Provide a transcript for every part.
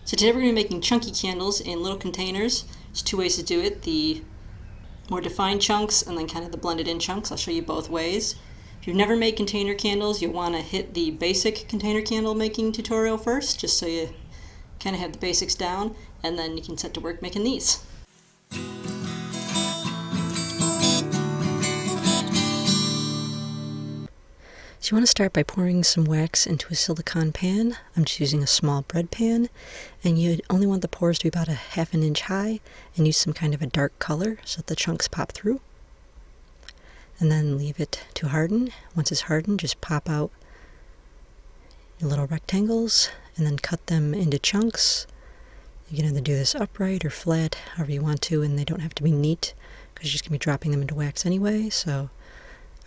So today we're going to be making chunky candles in little containers. There's two ways to do it, the more defined chunks and then kind of the blended in chunks. I'll show you both ways. If you've never made container candles, you'll want to hit the basic container candle making tutorial first, just so you kind of have the basics down, and then you can set to work making these. So you want to start by pouring some wax into a silicone pan. I'm just using a small bread pan, and you only want the pores to be about a ½ inch high, and use some kind of a dark color so that the chunks pop through. And then leave it to harden. Once it's hardened, just pop out your little rectangles and then cut them into chunks. You can either do this upright or flat, however you want to, and they don't have to be neat because you're just going to be dropping them into wax anyway. So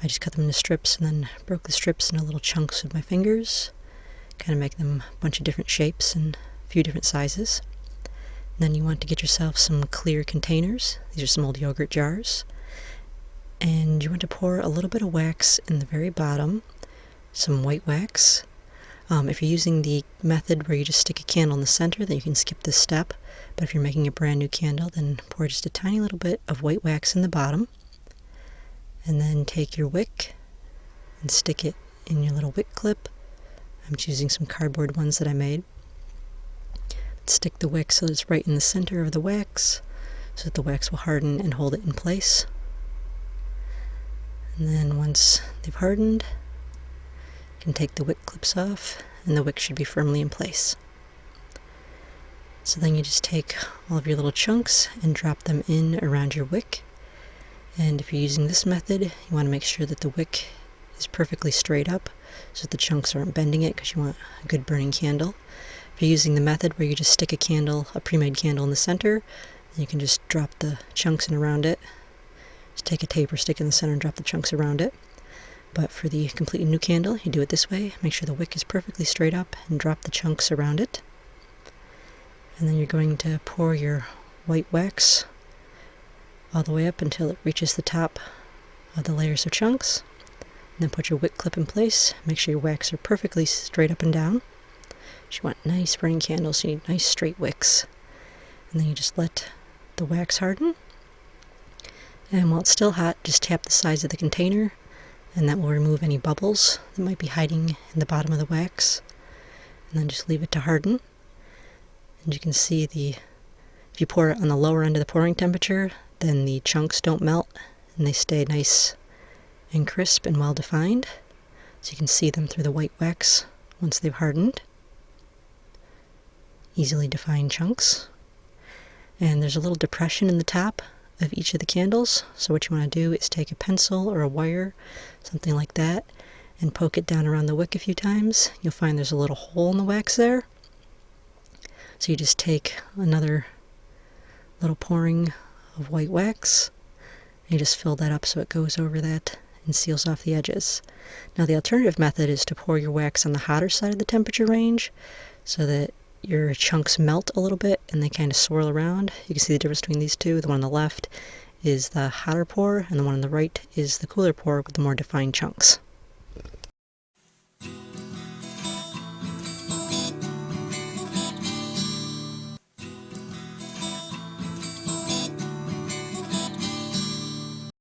I just cut them into strips and then broke the strips into little chunks with my fingers. Kind of make them a bunch of different shapes and a few different sizes. And then you want to get yourself some clear containers. These are some old yogurt jars. And you want to pour a little bit of wax in the very bottom, some white wax. If you're using the method where you just stick a candle in the center, then you can skip this step. But if you're making a brand new candle, then pour just a tiny little bit of white wax in the bottom. And then take your wick and stick it in your little wick clip. I'm choosing some cardboard ones that I made. Stick the wick so that it's right in the center of the wax, so that the wax will harden and hold it in place. And then once they've hardened, you can take the wick clips off, and the wick should be firmly in place. So then you just take all of your little chunks and drop them in around your wick. And if you're using this method, you want to make sure that the wick is perfectly straight up so that the chunks aren't bending it, because you want a good burning candle. If you're using the method where you just stick a candle, a pre-made candle in the center, then you can just drop the chunks in around it. Just take a taper stick in the center and drop the chunks around it. But for the completely new candle, you do it this way. Make sure the wick is perfectly straight up and drop the chunks around it. And then you're going to pour your white wax all the way up until it reaches the top of the layers of chunks. And then put your wick clip in place. Make sure your wax are perfectly straight up and down. You want nice burning candles, so you need nice straight wicks. And then you just let the wax harden. And while it's still hot, just tap the sides of the container, and that will remove any bubbles that might be hiding in the bottom of the wax. And then just leave it to harden. And you can see if you pour it on the lower end of the pouring temperature, then the chunks don't melt and they stay nice and crisp and well defined. So you can see them through the white wax once they've hardened. Easily defined chunks. And there's a little depression in the top of each of the candles. So what you want to do is take a pencil or a wire, something like that, and poke it down around the wick a few times. You'll find there's a little hole in the wax there. So you just take another little pouring of white wax, and you just fill that up so it goes over that and seals off the edges. Now the alternative method is to pour your wax on the hotter side of the temperature range so that your chunks melt a little bit and they kind of swirl around. You can see the difference between these two. The one on the left is the hotter pour, and the one on the right is the cooler pour with the more defined chunks.